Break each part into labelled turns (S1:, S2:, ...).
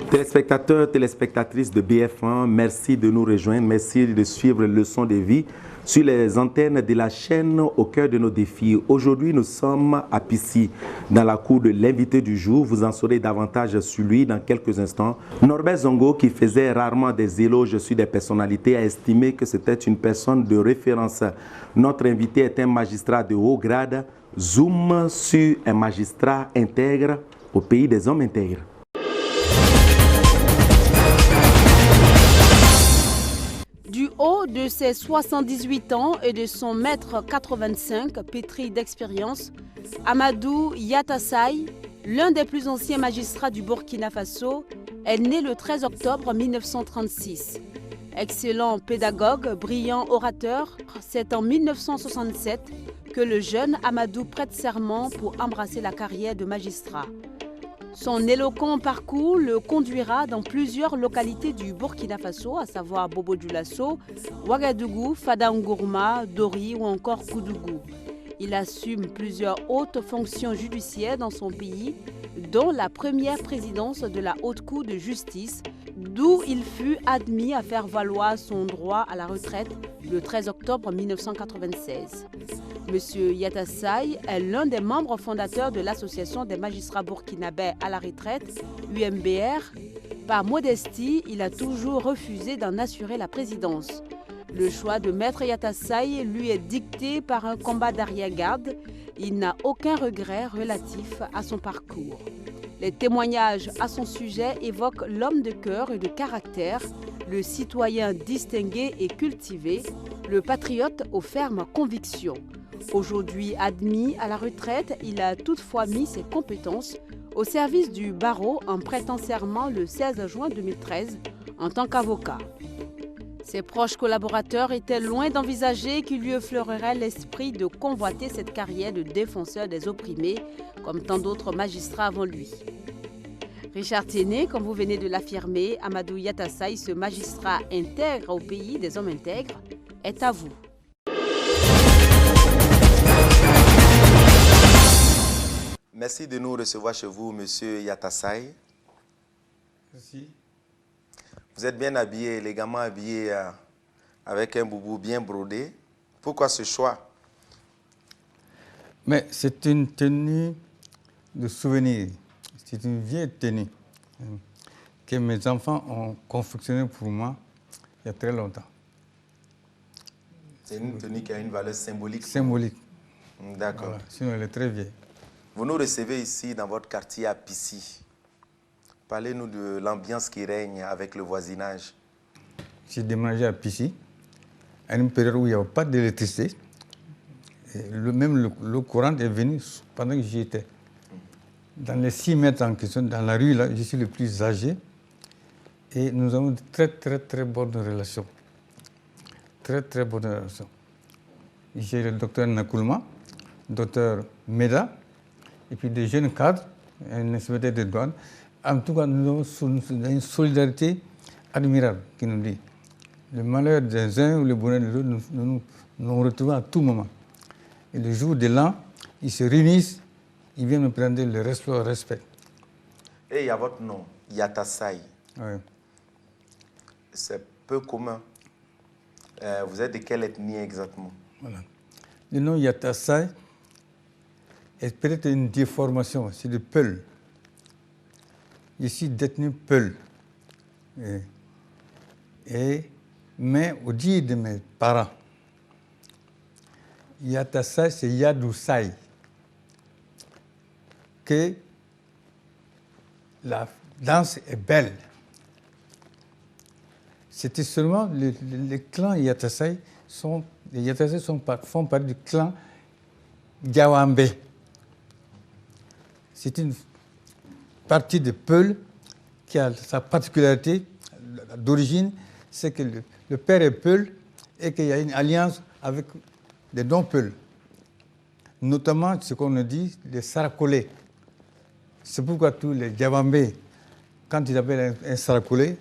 S1: Téléspectateurs, téléspectatrices de BF1, merci de nous rejoindre, merci de suivre Leçon de vie sur les antennes de la chaîne au cœur de nos défis. Aujourd'hui, nous sommes à Pissy, dans la cour de l'invité du jour. Vous en saurez davantage sur lui dans quelques instants. Norbert Zongo, qui faisait rarement des éloges sur des personnalités, a estimé que c'était une personne de référence. Notre invité est un magistrat de haut grade. Zoom sur un magistrat intègre au pays des hommes intègres.
S2: Du haut de ses 78 ans et de son mètre 85, pétri d'expérience, Amadou Yatassaye, l'un des plus anciens magistrats du Burkina Faso, est né le 13 octobre 1936. Excellent pédagogue, brillant orateur, c'est en 1967 que le jeune Amadou prête serment pour embrasser la carrière de magistrat. Son éloquent parcours le conduira dans plusieurs localités du Burkina Faso, à savoir Bobo-Dioulasso, Ouagadougou, Fadangourma, Dori ou encore Koudougou. Il assume plusieurs hautes fonctions judiciaires dans son pays, dont la première présidence de la Haute Cour de justice, d'où il fut admis à faire valoir son droit à la retraite le 13 octobre 1996. Monsieur Yatassaye est l'un des membres fondateurs de l'Association des magistrats burkinabés à la retraite, UMBR. Par modestie, il a toujours refusé d'en assurer la présidence. Le choix de Maître Yatassaye lui est dicté par un combat d'arrière-garde. Il n'a aucun regret relatif à son parcours. Les témoignages à son sujet évoquent l'homme de cœur et de caractère, le citoyen distingué et cultivé, le patriote aux fermes convictions. Aujourd'hui admis à la retraite, il a toutefois mis ses compétences au service du barreau en prêtant serment le 16 juin 2013 en tant qu'avocat. Ses proches collaborateurs étaient loin d'envisager qu'il lui effleurerait l'esprit de convoiter cette carrière de défenseur des opprimés, comme tant d'autres magistrats avant lui. Richard Téné, comme vous venez de l'affirmer, Amadou Yatassaye, ce magistrat intègre au pays des hommes intègres, est à vous.
S1: Merci de nous recevoir chez vous, Monsieur Yatassaye.
S3: Merci.
S1: Vous êtes bien habillé, élégamment habillé, avec un boubou bien brodé. Pourquoi ce choix?
S3: Mais c'est une tenue de souvenir. C'est une vieille tenue que mes enfants ont confectionnée pour moi il y a très longtemps.
S1: C'est une tenue qui a une valeur symbolique.
S3: Symbolique.
S1: D'accord.
S3: Voilà. Sinon, elle est très vieille.
S1: Vous nous recevez ici dans votre quartier à Pissy. Parlez-nous de l'ambiance qui règne avec le voisinage.
S3: J'ai déménagé à Pissy à une période où il n'y avait pas d'électricité. Même le courant est venu pendant que j'y étais. Dans les 6 mètres en question, dans la rue, là, je suis le plus âgé. Et nous avons de très bonnes relations. Très bonnes relations. J'ai le docteur Nakoulma, le docteur Meda, et puis des jeunes cadres, un inspecteur de douane. En tout cas, nous avons une solidarité admirable qui nous dit. Le malheur des uns ou le bonheur des autres, nous retrouvons à tout moment. Et le jour de l'an, ils se réunissent, ils viennent me prendre le respect.
S1: Et il y a votre nom, Yatassaye.
S3: Oui.
S1: C'est peu commun. Vous êtes de quelle ethnie exactement?
S3: Voilà. Le nom Yatassaye est peut-être une déformation, c'est de Peul. Je suis d'ethnie Peul. Mais au dire de mes parents, Yatassaye, c'est Yadoussaye. Que la danse est belle. C'était seulement les clans Yatassaye font partie du clan Diawambe. C'est une partie de Peul qui a sa particularité d'origine, c'est que le père est Peul et qu'il y a une alliance avec des non-Peul. Notamment ce qu'on dit, les Sarakolés. C'est pourquoi tous les Diawambés, quand ils appellent un Sarakolé,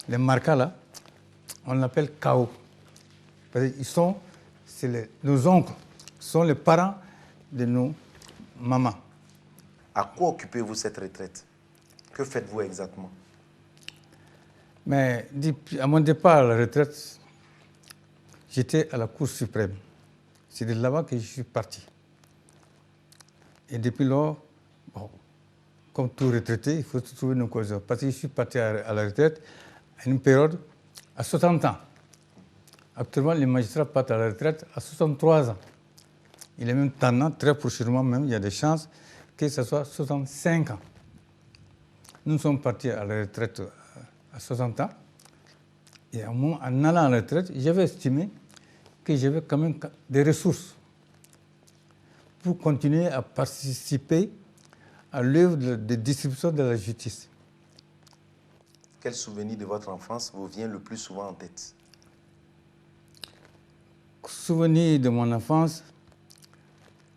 S3: les Markas là, on l'appelle Kao. Parce qu'ils sont, nos oncles, sont les parents de nos mamans.
S1: À quoi occupez-vous cette retraite? Que faites-vous exactement?
S3: Mais à mon départ à la retraite, j'étais à la Cour suprême. C'est de là-bas que je suis parti. Et depuis lors, bon, comme tout retraité, il faut trouver une cause. Parce que je suis parti à la retraite à une période à 60 ans. Actuellement, les magistrats partent à la retraite à 63 ans. Il est même tendance, très prochainement même, il y a des chances que ce soit 65 ans. Nous sommes partis à la retraite à 60 ans. Et en allant à la retraite, j'avais estimé que j'avais quand même des ressources pour continuer à participer à l'œuvre de distribution de la justice.
S1: Quel souvenir de votre enfance vous vient le plus souvent en tête?
S3: Souvenir de mon enfance,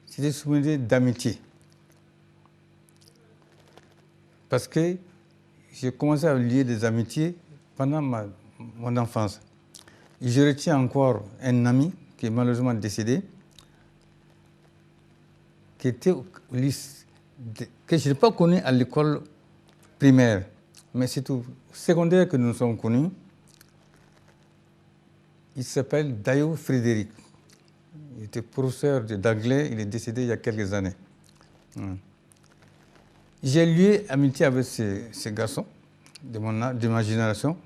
S3: c'est des souvenirs d'amitié. Parce que j'ai commencé à lier des amitiés pendant mon enfance. Et je retiens encore un ami qui est malheureusement décédé, qui était au lycée, que je n'ai pas connu à l'école primaire, mais c'est au secondaire que nous nous sommes connus. Il s'appelle Dayo Frédéric. Il était professeur d'anglais, il est décédé il y a quelques années. J'ai lié amitié avec ces garçons de ma génération,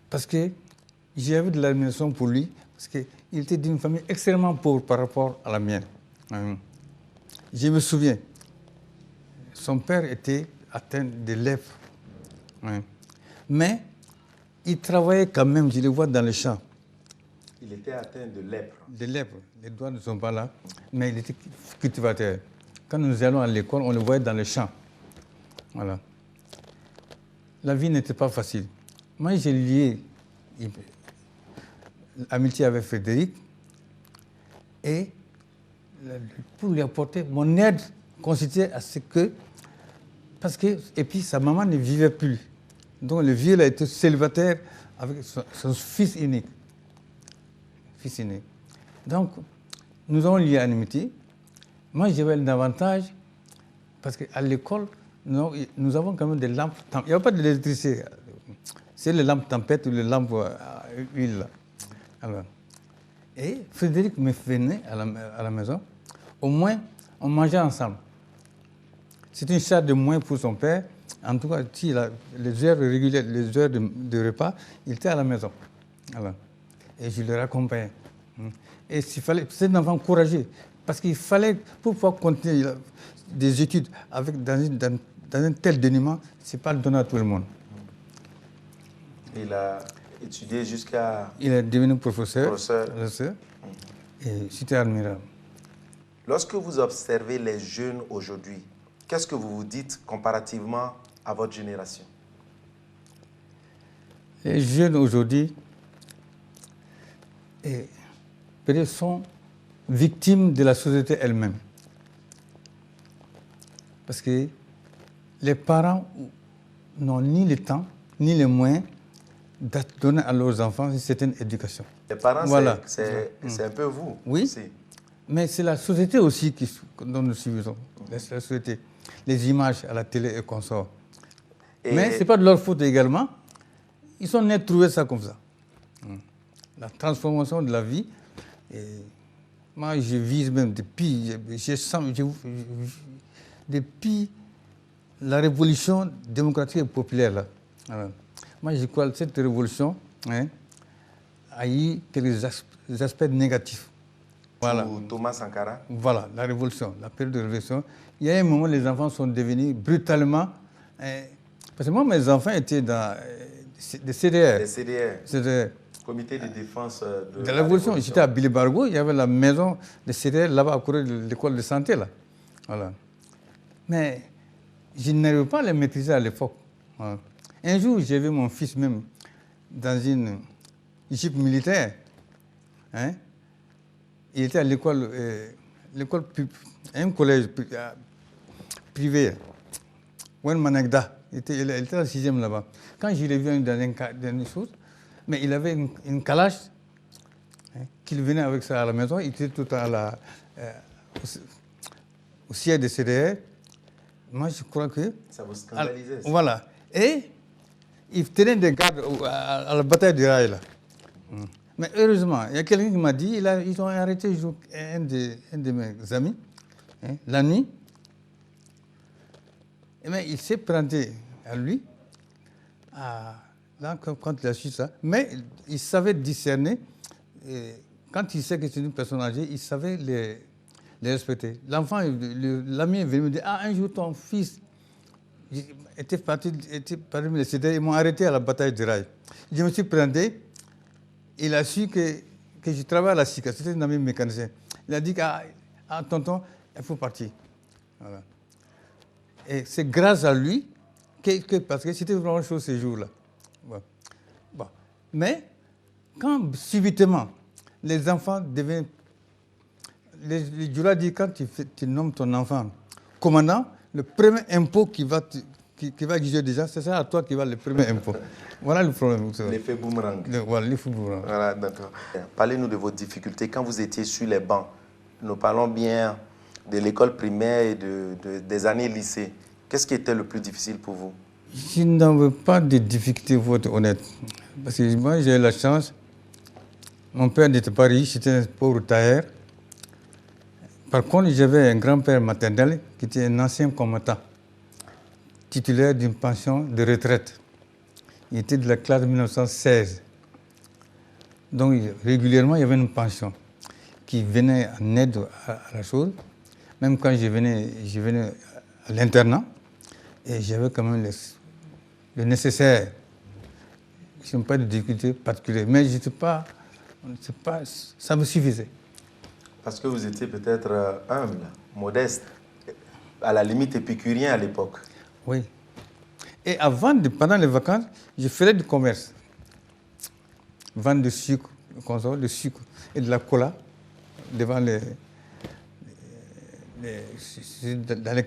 S3: parce que j'avais de l'admiration pour lui, parce qu'il était d'une famille extrêmement pauvre par rapport à la mienne. Je me souviens, son père était atteint de lèpre, mais il travaillait quand même, je le vois dans les champs.
S1: Il était atteint de lèpre.
S3: De lèpre, les doigts ne sont pas là, mais il était cultivateur. Quand nous allons à l'école, on le voyait dans les champs. Voilà. La vie n'était pas facile. Moi, j'ai lié amitié avec Frédéric et pour lui apporter mon aide consistait à ce que, et puis sa maman ne vivait plus. Donc le vieux a été célibataire avec son fils unique. Donc, nous avons lié amitié. Moi, j'avais l'avantage, parce qu'à l'école, nous avons quand même des lampes. Il n'y a pas d'électricité. C'est les lampes tempête ou les lampes à huile. Alors, et Frédéric me venait à la maison. Au moins, on mangeait ensemble. C'est une charge de moins pour son père. En tout cas, si les heures régulières, les heures de repas, il était à la maison. Alors, et je le raccompagnais. Et c'est un enfant courageux. Parce qu'il fallait, pour pouvoir continuer des études dans un tel dénuement, ce n'est pas le donner à tout le monde.
S1: Il a étudié jusqu'à...
S3: Il est devenu professeur. Et c'était admirable.
S1: Lorsque vous observez les jeunes aujourd'hui, qu'est-ce que vous vous dites comparativement à votre génération?
S3: Les jeunes aujourd'hui sont victimes de la société elle-même. Parce que les parents n'ont ni le temps, ni les moyens de donner à leurs enfants une certaine éducation.
S1: Les parents,
S3: voilà.
S1: C'est un peu vous.
S3: Oui,
S1: aussi.
S3: Mais c'est la société aussi dont nous suivons. La société, les images à la télé et consorts. Mais ce n'est pas de leur faute également. Ils sont nés de trouver ça comme ça. La transformation de la vie. Et moi, je vise même depuis la révolution démocratique et populaire. Là. Alors, moi, je crois que cette révolution a eu quelques aspects négatifs. Voilà.
S1: Thomas Sankara.
S3: Voilà, la révolution, la période de révolution. Il y a un moment où les enfants sont devenus brutalement... parce que moi, mes enfants étaient dans des CDR.
S1: Des CDR. Comité de défense
S3: de la Révolution. J'étais à Bilibargo, il y avait la maison de CDR là-bas à côté de l'école de santé. Là. Voilà. Mais je n'arrivais pas à les maîtriser à l'époque. Voilà. Un jour, j'ai vu mon fils même dans une jeep militaire. Hein? Il était à l'école, un collège privé, Wenmanegda. Il était à la 6e là-bas. Quand je l'ai vu dans une chose, mais il avait une calage qu'il venait avec ça à la maison. Il était tout au siège de CDR. Moi, je crois que...
S1: Ça vous scandalisait, ça.
S3: Voilà. Et il tenait des gardes à la bataille du rail, là. Mais heureusement, il y a quelqu'un qui m'a dit, ils ont arrêté un de mes amis, la nuit. Et bien, il s'est présenté à lui, là, quand il a su ça. Mais il savait discerner, quand il sait que c'est une personne âgée, il savait les respecter. L'enfant, l'ami est venu me dire, un jour ton fils était parmi les CDR, ils m'ont arrêté à la bataille du rail. Je me suis présenté, il a su que je travaille à la SICA, c'était un ami mécanicien. Il a dit tonton, il faut partir. Voilà. Et c'est grâce à lui, parce que c'était vraiment chaud ces jours-là. Bon. Mais, quand subitement, les enfants deviennent... Les Djoula dit, quand tu nommes ton enfant commandant, le premier impôt qui va exiger déjà, c'est ça à toi qui va le premier impôt. Voilà le problème.
S1: L'effet boomerang.
S3: Voilà, l'effet boomerang.
S1: Voilà, d'accord. Parlez-nous de vos difficultés quand vous étiez sur les bancs. Nous parlons bien de l'école primaire et des années lycée. Qu'est-ce qui était le plus difficile pour vous?
S3: Je n'avais pas de difficultés, pour être honnête. Parce que moi, j'ai eu la chance. Mon père n'était pas riche, c'était un pauvre tailleur. Par contre, j'avais un grand-père maternel qui était un ancien combattant, titulaire d'une pension de retraite. Il était de la classe 1916. Donc, régulièrement, il y avait une pension qui venait en aide à la chose. Même quand je venais à l'internat, et j'avais quand même le nécessaire. Je n'ai pas de difficultés particulières, mais ça me suffisait.
S1: Parce que vous étiez peut-être humble, modeste, à la limite épicurien à l'époque.
S3: Oui. Et pendant les vacances, je faisais du commerce. Vendre de sucre, de sucre et de la cola devant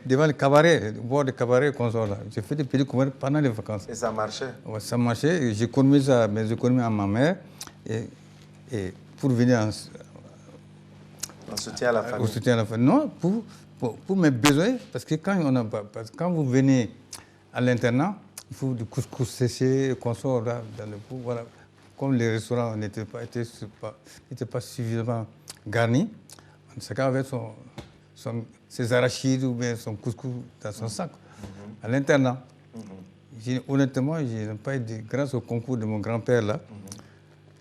S3: devant les cabarets, boire des cabarets, là. J'ai fait des petits commerces pendant les vacances.
S1: Et ça marchait?
S3: Ouais, ça marchait. J'ai économisé mes économies à ma mère et pour venir
S1: en soutien à la famille.
S3: Au soutien à la famille. Non, pour mes besoins, parce que quand vous venez à l'internat, il faut du couscous séché, consort là, dans le pot. Voilà. Comme les restaurants n'étaient pas suffisamment garnis, chacun avait ses arachides ou bien son couscous dans son sac. À l'internat. Honnêtement, je n'ai pas eu grâce au concours de mon grand-père là,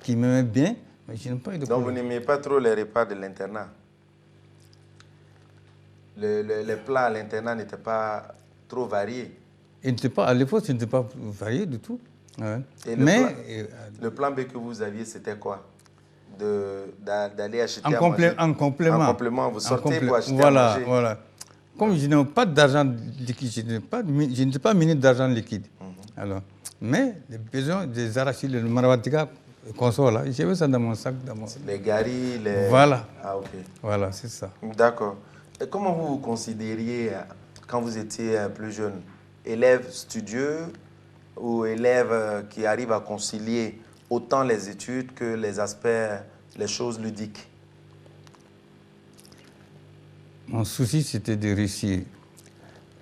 S3: qui m'aimait bien, mais je n'ai pas eu de
S1: Donc vous n'aimiez pas trop les repas de l'internat? Les plats à l'internat n'étaient pas trop variés?
S3: À l'époque, ce n'était pas varié du tout. Ouais.
S1: Et le plan B que vous aviez, c'était quoi? D'aller acheter à manger?
S3: En complément.
S1: En complément, vous sortez pour acheter
S3: à
S1: manger.
S3: Voilà. Comme je n'ai pas d'argent liquide, je n'étais pas ministre d'argent liquide. Alors, mais les besoins des arachides, le marawatika, consort là, j'avais ça dans mon sac.
S1: Les garis, les...
S3: Voilà.
S1: Ah, ok.
S3: Voilà, c'est ça.
S1: D'accord. Et comment vous vous considériez quand vous étiez plus jeune? Élève studieux ou élève qui arrive à concilier autant les études que les choses ludiques?
S3: Mon souci, c'était de réussir.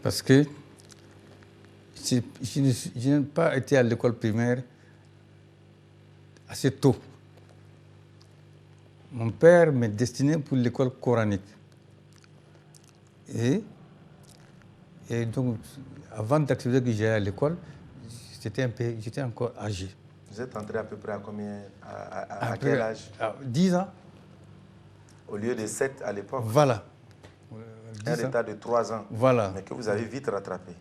S3: Parce que je n'ai pas été à l'école primaire assez tôt. Mon père me destinait pour l'école coranique. Et donc, avant d'accepter que j'allais à l'école, j'étais encore âgé.
S1: Vous êtes entré à peu près à combien? À quel âge?
S3: 10 ans.
S1: Au lieu de 7 à l'époque?
S3: Voilà.
S1: Un retard de 3 ans.
S3: Voilà.
S1: Mais que vous avez vite rattrapé.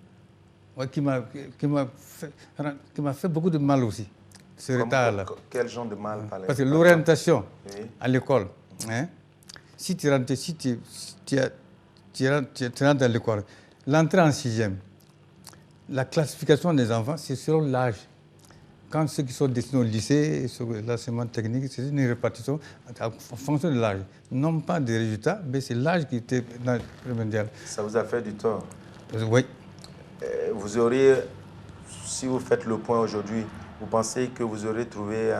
S3: Ouais, qui m'a fait beaucoup de mal aussi. ce retard-là.
S1: Quel genre de mal par
S3: Parce que l'orientation à l'école, si tu rentres à l'école, l'entrée en 6e, la classification des enfants, c'est selon l'âge. Quand ceux qui sont destinés au lycée, sur l'enseignement technique, c'est une répartition en fonction de l'âge. Non pas des résultats, mais c'est l'âge qui était primordial.
S1: Ça vous a fait du tort?
S3: Oui.
S1: Vous auriez, si vous faites le point aujourd'hui, vous pensez que vous aurez trouvé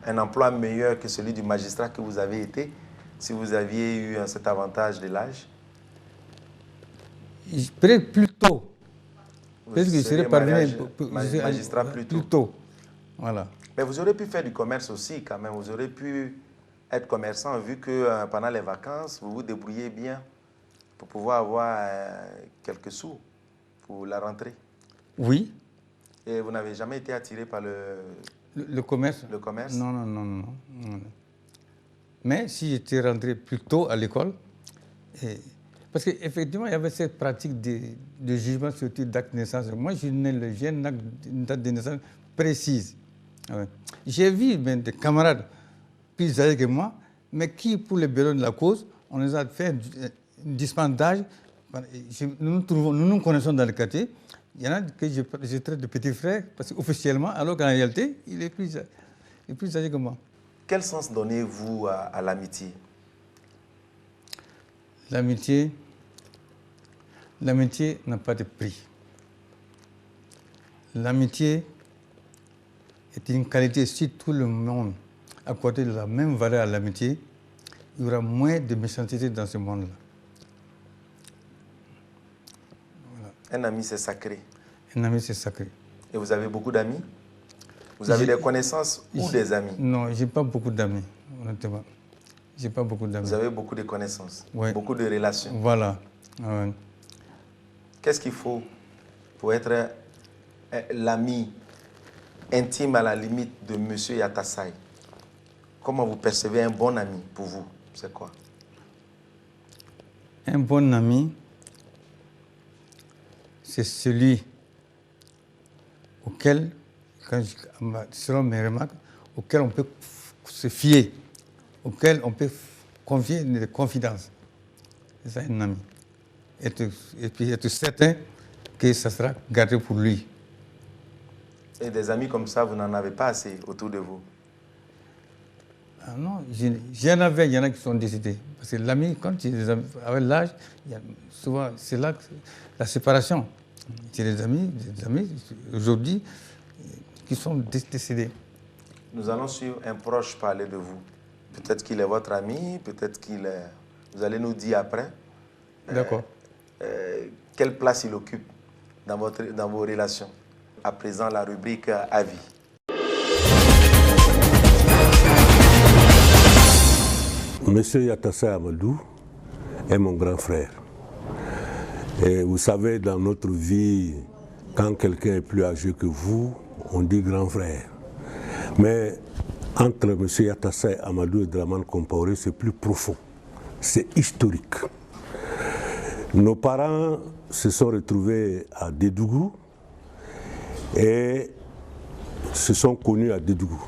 S1: un emploi meilleur que celui du magistrat que vous avez été si vous aviez eu cet avantage de l'âge?
S3: Peut-être plus tôt.
S1: Peut-être
S3: que je serais parvenu
S1: magistrat plus
S3: tôt. Voilà.
S1: Mais vous aurez pu faire du commerce aussi quand même. Vous aurez pu être commerçant vu que pendant les vacances, vous vous débrouillez bien pour pouvoir avoir quelques sous pour la rentrée.
S3: Oui.
S1: Et vous n'avez jamais été attiré par
S3: le commerce?
S1: Le commerce?
S3: Non. Mais si j'étais rentré plus tôt à l'école, parce qu'effectivement, il y avait cette pratique de jugement sur d'acte de naissance. Moi, j'ai une date de naissance précise. J'ai vu des camarades plus âgés que moi, mais qui, pour les besoins de la cause, on les a fait une dispense d'âge. Nous nous connaissons dans le quartier. Il y en a que je traite de petit frère, parce qu'officiellement, alors qu'en réalité, il est plus âgé que moi.
S1: Quel sens donnez-vous à l'amitié?
S3: L'amitié n'a pas de prix. L'amitié est une qualité. Si tout le monde accordait la même valeur à l'amitié, il y aura moins de méchanceté dans ce monde-là.
S1: Voilà. Un ami, c'est sacré.
S3: Un ami, c'est sacré.
S1: Et vous avez beaucoup d'amis? Vous avez des connaissances ou des amis?
S3: Non, je n'ai pas beaucoup d'amis, honnêtement. Je n'ai pas beaucoup d'amis.
S1: Vous avez beaucoup de connaissances,
S3: beaucoup
S1: de relations.
S3: Voilà.
S1: Qu'est-ce qu'il faut pour être l'ami intime à la limite de M. Yatassaï? Comment vous percevez un bon ami pour vous? C'est quoi?
S3: Un bon ami, c'est celui auquel, selon mes remarques, auquel on peut se fier, auquel on peut confier des confidences. C'est ça un ami. Et puis être certain que ça sera gardé pour lui.
S1: Et des amis comme ça, vous n'en avez pas assez autour de vous?
S3: Ah non, j'en avais, il y en a qui sont décédés. Parce que l'ami, quand tu es avec l'âge, souvent c'est là la séparation. J'ai des amis aujourd'hui qui sont décédés.
S1: Nous allons suivre un proche parler de vous. Peut-être qu'il est votre ami, peut-être qu'il est... Vous allez nous dire après.
S3: D'accord.
S1: Quelle place il occupe dans vos relations? À présent, la rubrique Avis.
S4: Monsieur Yatassaï Amadou est mon grand frère. Et vous savez, dans notre vie, quand quelqu'un est plus âgé que vous, on dit grand frère. Mais entre monsieur Yatassaï Amadou et Dramane Compaoré, c'est plus profond. C'est historique. Nos parents se sont retrouvés à Dédougou et se sont connus à Dédougou.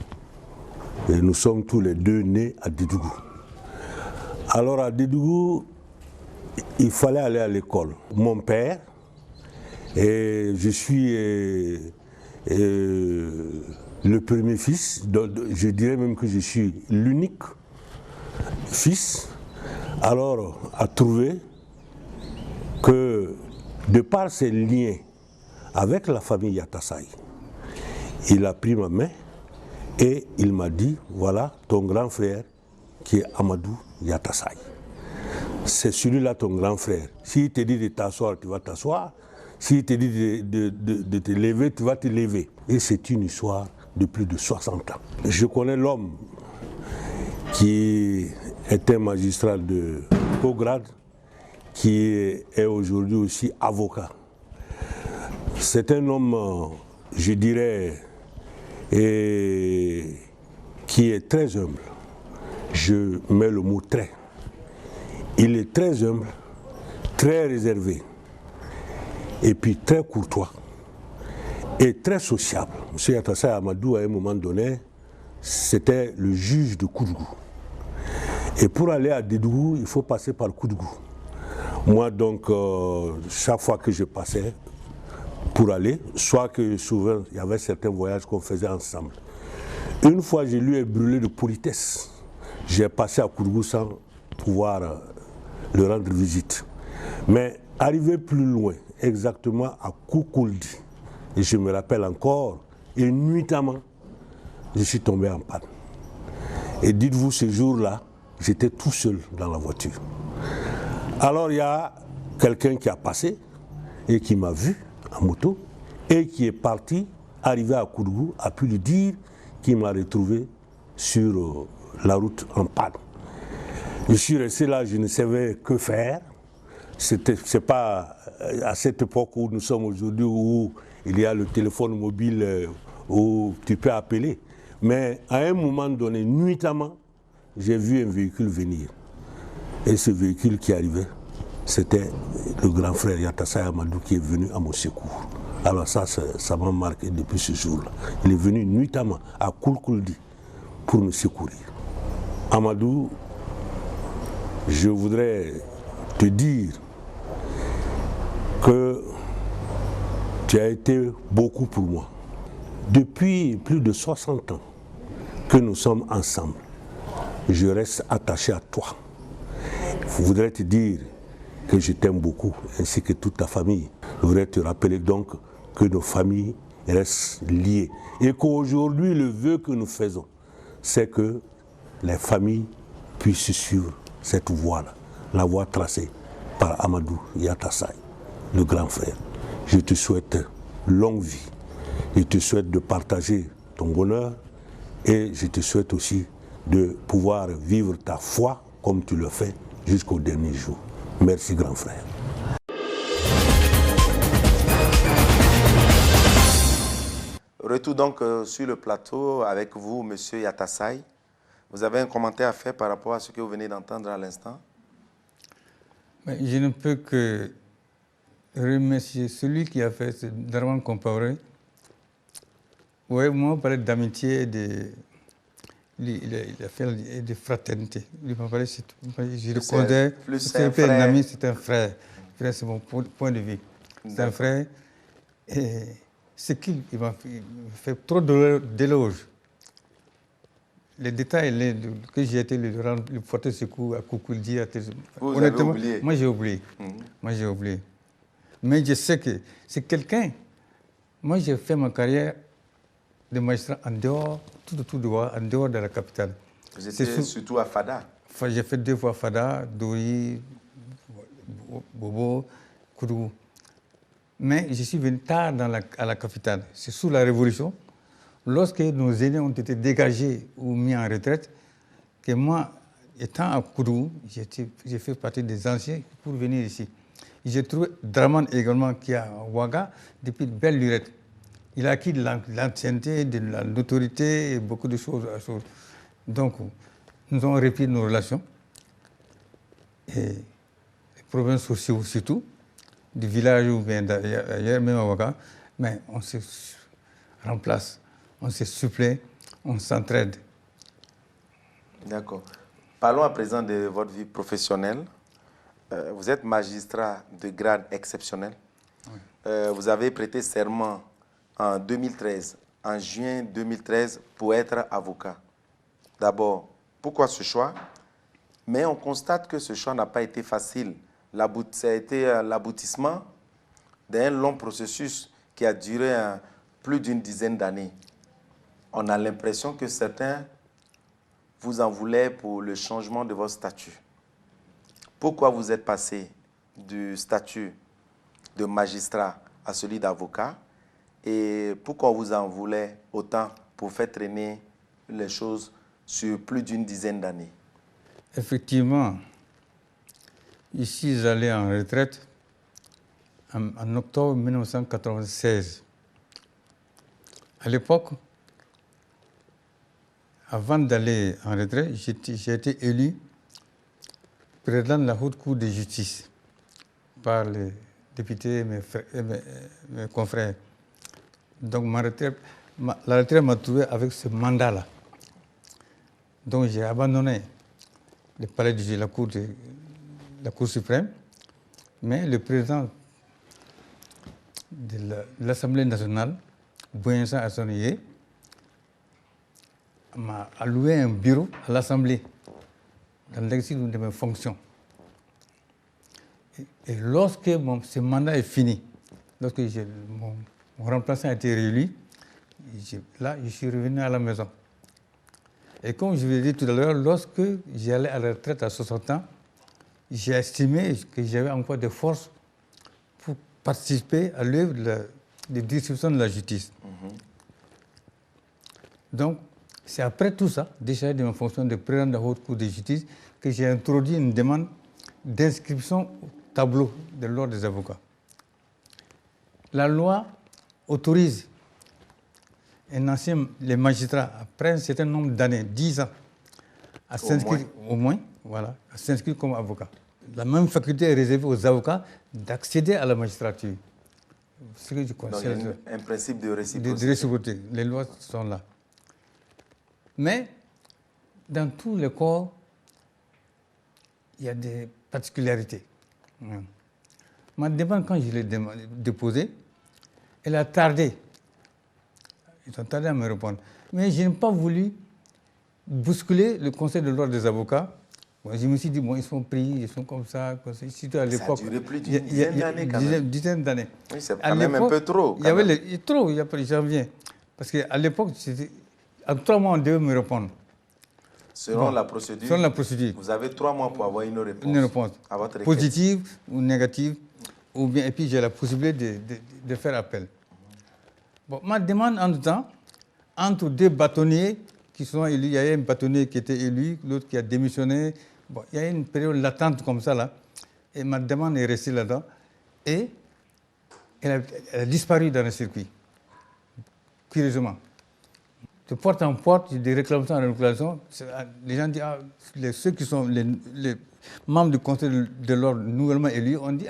S4: Et nous sommes tous les deux nés à Dédougou. Alors à Dédougou, il fallait aller à l'école. Mon père, et je suis le premier fils, je dirais même que je suis l'unique fils, alors a trouvé que de par ses liens avec la famille Yatassaï, il a pris ma main et il m'a dit, voilà ton grand frère qui est Amadou Yatassaï. C'est celui-là ton grand frère. S'il te dit de t'asseoir, tu vas t'asseoir. S'il te dit de te lever, tu vas te lever. Et c'est une histoire de plus de 60 ans. Je connais l'homme qui est un magistrat de haut grade, qui est aujourd'hui aussi avocat. C'est un homme, je dirais, qui est très humble. Je mets le mot très. Il est très humble, très réservé, et puis très courtois. et très sociable. M. Yatassaï Amadou, à un moment donné, c'était le juge de Koudougou. Et pour aller à Dédougou, il faut passer par Koudougou. Moi, donc, chaque fois que je passais pour aller, soit que souvent, il y avait certains voyages qu'on faisait ensemble. Une fois, je lui ai brûlé de politesse. J'ai passé à Koudougou sans pouvoir le rendre visite. Mais arrivé plus loin, exactement à Koukouldi, et je me rappelle encore, et nuitamment, je suis tombé en panne. Et dites-vous, ce jour-là, j'étais tout seul dans la voiture. Alors il y a quelqu'un qui a passé et qui m'a vu en moto et qui est parti, arrivé à Koudougou, a pu lui dire qu'il m'a retrouvé sur la route en panne. Je suis resté là, je ne savais que faire. C'est pas à cette époque où nous sommes aujourd'hui où il y a le téléphone mobile où tu peux appeler. Mais à un moment donné, nuitamment, j'ai vu un véhicule venir. Et ce véhicule qui arrivait, c'était le grand frère Yatassaï Amadou qui est venu à mon secours. Alors ça m'a marqué depuis ce jour-là. Il est venu nuitamment à Koukouldi pour me secourir. Amadou, je voudrais te dire que tu as été beaucoup pour moi. Depuis plus de 60 ans que nous sommes ensemble, je reste attaché à toi. Je voudrais te dire que je t'aime beaucoup, ainsi que toute ta famille. Je voudrais te rappeler donc que nos familles restent liées. Et qu'aujourd'hui, le vœu que nous faisons, c'est que les familles puissent suivre cette voie-là, la voie tracée par Amadou Yatassaï, le grand frère. Je te souhaite longue vie. Je te souhaite de partager ton bonheur et je te souhaite aussi de pouvoir vivre ta foi comme tu le fais jusqu'au dernier jour. Merci, grand frère.
S1: Retour donc sur le plateau avec vous, M. Yatassaï. Vous avez un commentaire à faire par rapport à ce que vous venez d'entendre à l'instant?
S3: Je ne peux que remercier celui qui a fait ce Darman Compaoré. Oui, moi, on parlait d'amitié, il a fait de fraternité. Il m'a parlé, je le connais, c'est un ami, c'est un frère. C'est mon point de vue. C'est un frère. Et ce qu'il m'a fait trop d'éloges. Les détails que j'ai été le porter secours à Koukouldi. Honnêtement, oublié. Moi j'ai oublié. Moi j'ai oublié. Mais je sais que c'est quelqu'un. Moi j'ai fait ma carrière de magistrat en dehors, tout droit, en dehors de la capitale.
S1: Vous étiez surtout à Fada?
S3: J'ai fait 2 fois Fada, Dori, Bobo, Koudougou. Mais je suis venu tard à la capitale. C'est sous la Révolution, lorsque nos aînés ont été dégagés ou mis en retraite, que moi, étant à Koudougou, j'ai fait partie des anciens pour venir ici. J'ai trouvé Draman également qui est à Ouaga depuis de belle lurette. Il a acquis de l'ancienneté, de l'autorité et beaucoup de choses. Donc, nous avons repris nos relations. Et les problèmes sociaux surtout, du village ou bien d'ailleurs, même à Ouaga, mais on se remplace, on se supplée, on s'entraide.
S1: D'accord. Parlons à présent de votre vie professionnelle. Vous êtes magistrat de grade exceptionnel. Oui. Vous avez prêté serment en 2013, en juin 2013, pour être avocat. D'abord, pourquoi ce choix? Mais on constate que ce choix n'a pas été facile. Ça a été l'aboutissement d'un long processus qui a duré plus d'une dizaine d'années. On a l'impression que certains vous en voulaient pour le changement de votre statut. Pourquoi vous êtes passé du statut de magistrat à celui d'avocat? Et pourquoi vous en voulez autant pour faire traîner les choses sur plus d'une dizaine d'années?
S3: Effectivement, ici, j'allais en retraite en octobre 1996. À l'époque, avant d'aller en retraite, j'ai été élu président de la Haute Cour de justice par les députés et mes confrères. Donc la retraite m'a trouvé avec ce mandat-là. Donc j'ai abandonné le palais de la Cour suprême, mais le président de l'Assemblée nationale, Boyensa Assonié, m'a alloué un bureau à l'Assemblée dans l'exercice de mes fonctions. Et lorsque ce mandat est fini, lorsque mon remplaçant a été réélu, je suis revenu à la maison. Et comme je vous l'ai dit tout à l'heure, lorsque j'allais à la retraite à 60 ans, j'ai estimé que j'avais encore des forces pour participer à l'œuvre de distribution de la justice. Donc, c'est après tout ça, déjà de ma fonction de président de la Haute Cour de justice, que j'ai introduit une demande d'inscription au tableau de l'ordre des avocats. La loi autorise les magistrats, après un certain nombre d'années, 10 ans, à s'inscrire au moins, voilà, à s'inscrire comme avocat. La même faculté est réservée aux avocats d'accéder à la magistrature. Ce que je conseille.
S1: Donc, il y a un principe de réciprocité.
S3: De réciprocité. Les lois sont là. Mais dans tous les corps, il y a des particularités. Ma demande, quand je l'ai déposée, elle a tardé. Ils ont tardé à me répondre. Mais je n'ai pas voulu bousculer le Conseil de l'ordre des avocats. Bon, je me suis dit, bon, ils sont pris, ils sont comme ça. Surtout à l'époque.
S1: Ça a duré plus d'une dizaine d'années quand même.
S3: Dizaine d'années.
S1: Oui, c'est quand même un peu trop.
S3: Il y avait trop, j'en viens. Parce qu'à l'époque, en 3 mois, on devait me répondre.
S1: Selon la procédure.
S3: Selon la procédure.
S1: Vous avez 3 mois pour avoir une réponse.
S3: Une réponse.
S1: À votre requête.
S3: Positive ou négative. Ou bien, et puis j'ai la possibilité de faire appel. Bon, ma demande en temps, entre 2 bâtonniers qui sont élus, il y a un bâtonnier qui était élu, l'autre qui a démissionné. Bon, il y a une période latente comme ça là. Et ma demande est restée là-dedans. Et elle a disparu dans le circuit. Curieusement. De porte en porte, des réclamations en réclamation, les gens disent, ceux qui sont les membres du Conseil de l'ordre nouvellement élus, on dit,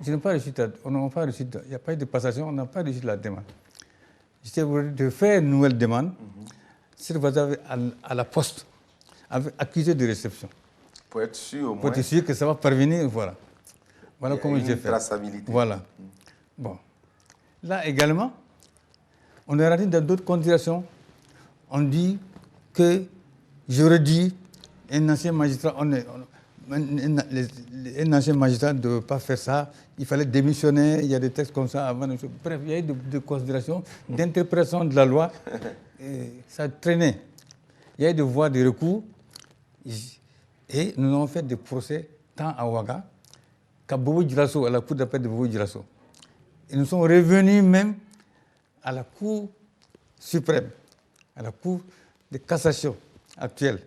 S3: je n'ai pas reçu, il n'y a pas eu de passation, on n'a pas reçu la demande. J'étais obligé de faire une nouvelle demande, c'est à la poste, avec accusé de réception.
S1: Pour être sûr au moins.
S3: Pour être sûr que ça va parvenir, voilà. Voilà comment j'ai fait.
S1: Traçabilité.
S3: Voilà. Bon. Là également, on est rentré dans d'autres considérations. On dit que j'aurais dit un ancien magistrat, un ancien magistrat ne devait pas faire ça, il fallait démissionner, il y a des textes comme ça avant. Bref, il y a eu des considérations d'interprétation de la loi, et ça a traîné. Il y a eu des voies de recours, et nous avons fait des procès tant à Ouaga qu'à Bobo-Dioulasso, à la cour d'appel de Bobo-Dioulasso. Et nous sommes revenus même à la Cour suprême, à la Cour de cassation actuelle,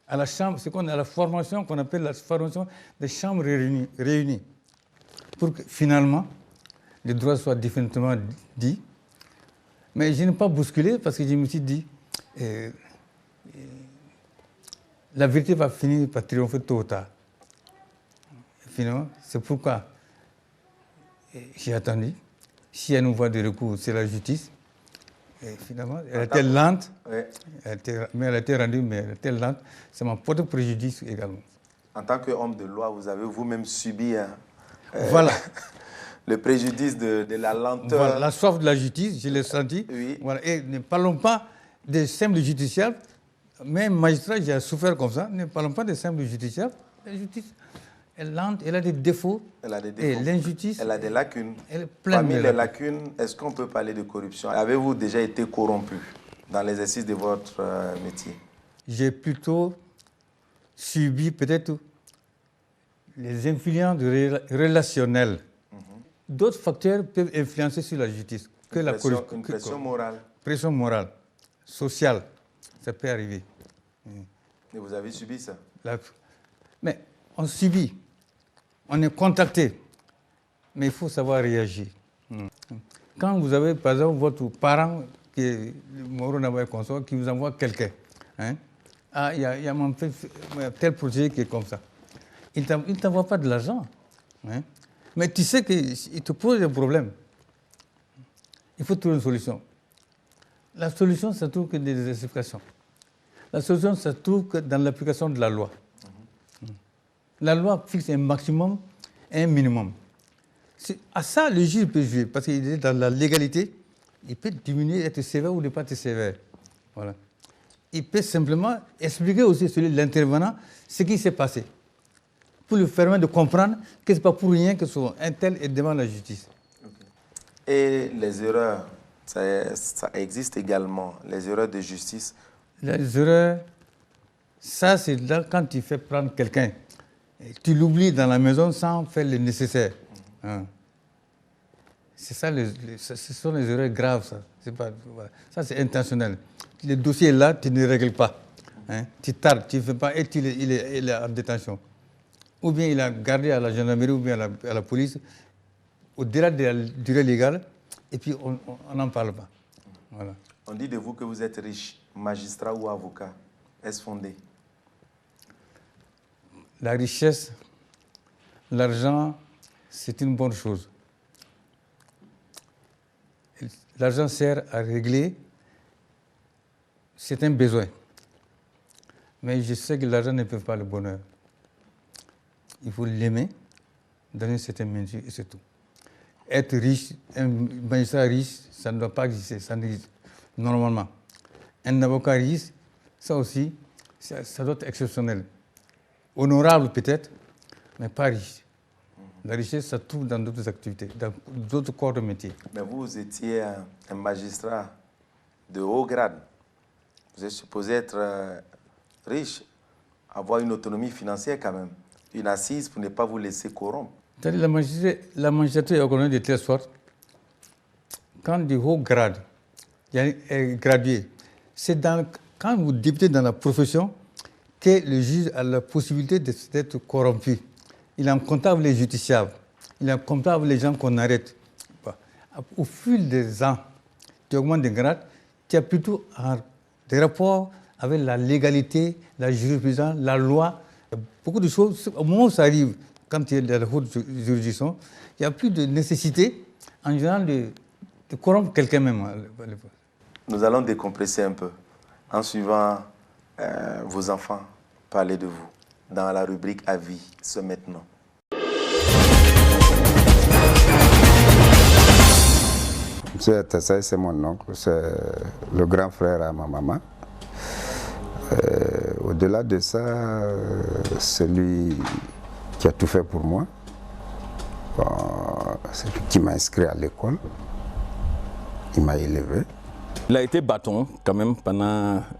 S3: à la chambre, c'est la formation qu'on appelle la formation des chambres réunies, pour que finalement les droits soient définitivement dits. Mais je n'ai pas bousculé parce que je me suis dit, la vérité va finir par triompher tôt ou tard. Et finalement, c'est pourquoi j'ai attendu. S'il y a une voie de recours, c'est la justice. Et finalement, elle était lente, mais elle a été rendue, mais elle était lente. Ça m'a porté préjudice également.
S1: En tant qu'homme de loi, vous avez vous-même subi
S3: voilà.
S1: le préjudice de la lenteur.
S3: Voilà, la soif de la justice, je l'ai senti.
S1: Oui.
S3: Voilà. Et ne parlons pas des simples justiciables, mais magistrat, j'ai souffert comme ça. Ne parlons pas des simples justiciables. La justice est lente, elle a des défauts.
S1: Elle a des défauts.
S3: Et l'injustice.
S1: Elle a des lacunes.
S3: Elle est pleine
S1: Parmi
S3: de
S1: les lacunes, est-ce qu'on peut parler de corruption? Avez-vous déjà été corrompu dans l'exercice de votre métier?
S3: J'ai plutôt subi peut-être les influences relationnelles. D'autres facteurs peuvent influencer sur la justice que la corruption.
S1: Une pression morale.
S3: Pression morale, sociale, ça peut arriver.
S1: Et vous avez subi ça?
S3: Mais on subit, on est contacté, mais il faut savoir réagir. Quand vous avez, par exemple, votre parent, qui est Moro Nabaye Consort, qui vous envoie quelqu'un, il y a mon tel projet qui est comme ça. Il ne t'envoie pas de l'argent, mais tu sais qu'il te pose des problèmes. il faut trouver une solution. La solution, ça ne trouve que des explications. La solution, ça ne trouve que dans l'application de la loi. La loi fixe un maximum et un minimum. À ça, le juge peut jouer, parce qu'il est dans la légalité. Il peut diminuer, être sévère ou ne pas être sévère. Voilà. Il peut simplement expliquer aussi sur l'intervenant ce qui s'est passé, pour lui permettre de comprendre que ce n'est pas pour rien que un tel est devant la justice.
S1: Okay. Et les erreurs, ça existe également, les erreurs de justice?
S3: Les erreurs, ça c'est là quand tu fais prendre quelqu'un. Tu l'oublies dans la maison sans faire le nécessaire. Hein. C'est ça, ce sont les erreurs graves, ça. Voilà. Ça, c'est intentionnel. Le dossier est là, tu ne le règles pas. Hein. Tu tardes, tu ne fais pas, et il est en détention. Ou bien il a gardé à la gendarmerie, ou bien à la police, au-delà de la durée légale, et puis on n'en parle pas. Voilà.
S1: On dit de vous que vous êtes riche, magistrat ou avocat. Est-ce fondé?
S3: La richesse, l'argent, c'est une bonne chose. L'argent sert à régler certains besoins. Mais je sais que l'argent ne peut pas le bonheur. Il faut l'aimer dans une certaine mesure et c'est tout. Être riche, un magistrat riche, ça ne doit pas exister, ça n'existe normalement. Un avocat riche, ça aussi, ça doit être exceptionnel. Honorable peut-être, mais pas riche. La richesse, ça trouve dans d'autres activités, dans d'autres corps de métier.
S1: Mais vous étiez un magistrat de haut grade. Vous êtes supposé être riche, avoir une autonomie financière quand même, une assise pour ne pas vous laisser corrompre.
S3: La magistrature est organisée de telle sorte, quand du haut grade, il y a un gradué, c'est quand vous débutez dans la profession que le juge a la possibilité d'être corrompu. Il est en contact avec les justiciables, il est en contact avec les gens qu'on arrête. Au fil des ans, tu augmentes de grade, tu as plutôt des rapports avec la légalité, la jurisprudence, la loi. Il y a beaucoup de choses. Au moment où ça arrive, quand tu es dans la haute juridiction, il n'y a plus de nécessité, en général, de corrompre quelqu'un même.
S1: Nous allons décompresser un peu en suivant vos enfants parler de vous dans la rubrique à vie, ce maintenant.
S5: M. Yatassaye, c'est mon oncle, c'est le grand frère à ma maman. Au-delà de ça, c'est lui qui a tout fait pour moi. C'est lui qui m'a inscrit à l'école. Il m'a élevé.
S6: Il a été bâton quand même pendant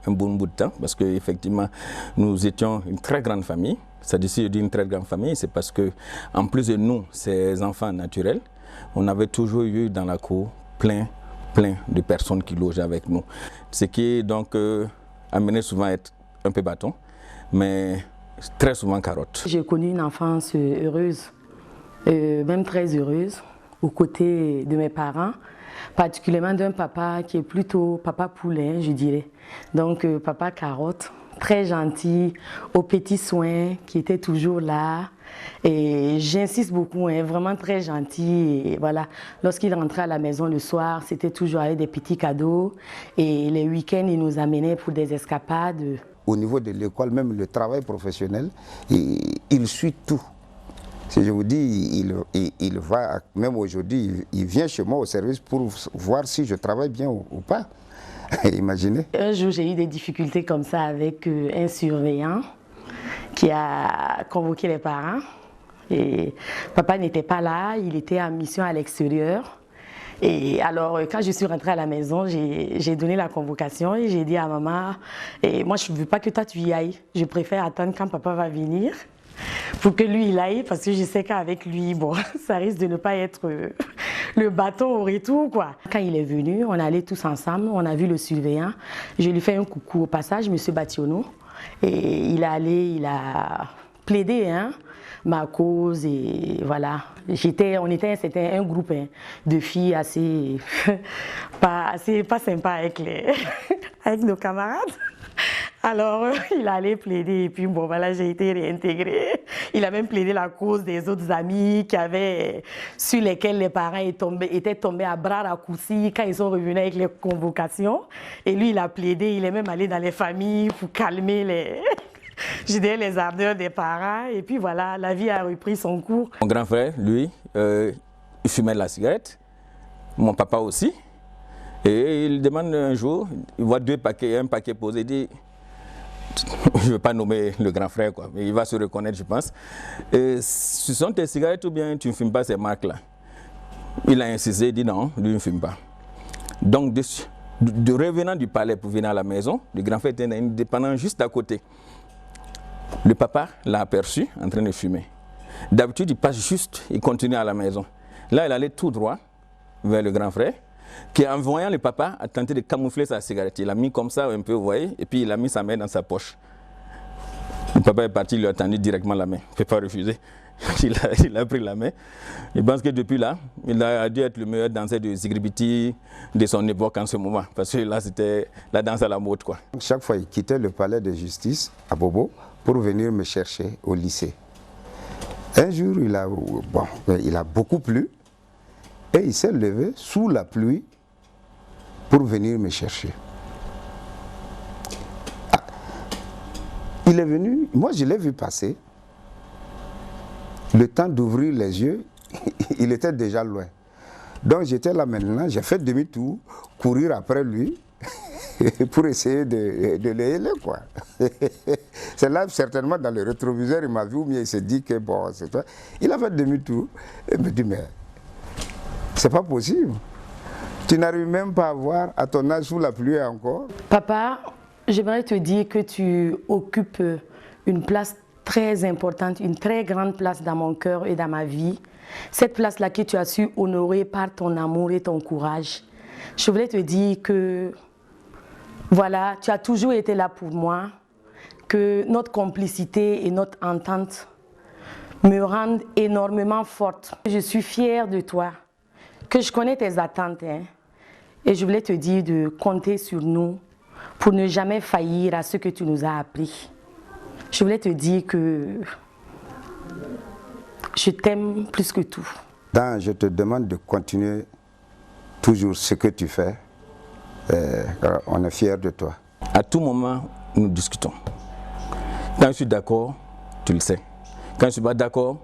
S6: un bon bout de temps parce qu'effectivement nous étions une très grande famille. C'est-à-dire si je dis une très grande famille, c'est parce que en plus de nous, ces enfants naturels, on avait toujours eu dans la cour plein de personnes qui logeaient avec nous. Ce qui donc amenait souvent à être un peu bâton, mais très souvent carotte.
S7: J'ai connu une enfance heureuse, même très heureuse, aux côtés de mes parents. Particulièrement d'un papa qui est plutôt papa poulain, je dirais. Donc papa carotte, très gentil, aux petits soins, qui était toujours là. Et j'insiste beaucoup, hein, vraiment très gentil. Et voilà. Lorsqu'il rentrait à la maison le soir, c'était toujours avec des petits cadeaux. Et les week-ends, il nous amenait pour des escapades.
S5: Au niveau de l'école, même le travail professionnel, il suit tout. Si je vous dis, il va, même aujourd'hui, il vient chez moi au service pour voir si je travaille bien ou pas. Imaginez. Un
S7: jour, j'ai eu des difficultés comme ça avec un surveillant qui a convoqué les parents. Et papa n'était pas là, il était en mission à l'extérieur. Et alors, quand je suis rentrée à la maison, j'ai donné la convocation et j'ai dit à maman, et moi, je ne veux pas que toi tu y ailles. Je préfère attendre quand papa va venir. Pour que lui il aille, parce que je sais qu'avec lui, bon, ça risque de ne pas être le bâton au retour, quoi. Quand il est venu, on allait tous ensemble, on a vu le surveillant. Je lui fais un coucou au passage, M. Bationo. Et il a plaidé, hein, ma cause, et voilà. C'était un groupe de filles assez pas sympa avec nos camarades. Alors, il allait plaider et puis bon, voilà, j'ai été réintégrée. Il a même plaidé la cause des autres amis sur lesquels les parents étaient tombés à bras raccourcis quand ils sont revenus avec les convocations. Et lui, il a plaidé, il est même allé dans les familles pour calmer les ardeurs des parents. Et puis voilà, la vie a repris son cours.
S6: Mon grand frère, lui, il fumait de la cigarette. Mon papa aussi. Et il demande un jour, il voit un paquet posé, il dit, je ne veux pas nommer le grand frère, quoi, mais il va se reconnaître, je pense. Et ce sont tes cigarettes ou bien tu ne fumes pas ces marques-là? Il a insisté, il dit non, lui ne fume pas. Donc, de revenant du palais pour venir à la maison, le grand frère était indépendant juste à côté. Le papa l'a aperçu en train de fumer. D'habitude, il passe juste, il continue à la maison. Là, il allait tout droit vers le grand frère, qui, en voyant le papa, a tenté de camoufler sa cigarette. Il a mis comme ça un peu, vous voyez, et puis il a mis sa main dans sa poche. Le papa est parti, il lui a tendu directement la main. Il ne peut pas refuser. Il a pris la main. Je pense que depuis là, il a dû être le meilleur danseur de Zigribiti de son époque en ce moment. Parce que là, c'était la danse à la mode, quoi.
S5: Chaque fois, il quittait le palais de justice à Bobo pour venir me chercher au lycée. Un jour, il a beaucoup plu. Et il s'est levé sous la pluie pour venir me chercher. Ah, il est venu, moi je l'ai vu passer. Le temps d'ouvrir les yeux, il était déjà loin. Donc j'étais là maintenant, j'ai fait demi-tour, courir après lui pour essayer de l'aider, quoi. C'est là, certainement, dans le rétroviseur, il m'a vu, mais il s'est dit que bon, c'est toi. Il a fait demi-tour et me dit, mais c'est pas possible. Tu n'arrives même pas à voir à ton âge sous la pluie encore.
S7: Papa, j'aimerais te dire que tu occupes une place très importante, une très grande place dans mon cœur et dans ma vie. Cette place-là que tu as su honorer par ton amour et ton courage. Je voulais te dire que, voilà, tu as toujours été là pour moi, que notre complicité et notre entente me rendent énormément forte. Je suis fière de toi. Que je connais tes attentes, hein, et je voulais te dire de compter sur nous pour ne jamais faillir à ce que tu nous as appris. Je voulais te dire que je t'aime plus que tout.
S5: Dan, je te demande de continuer toujours ce que tu fais. On est fiers de toi.
S6: À tout moment, nous discutons. Quand je suis d'accord, tu le sais. Quand je ne suis pas d'accord,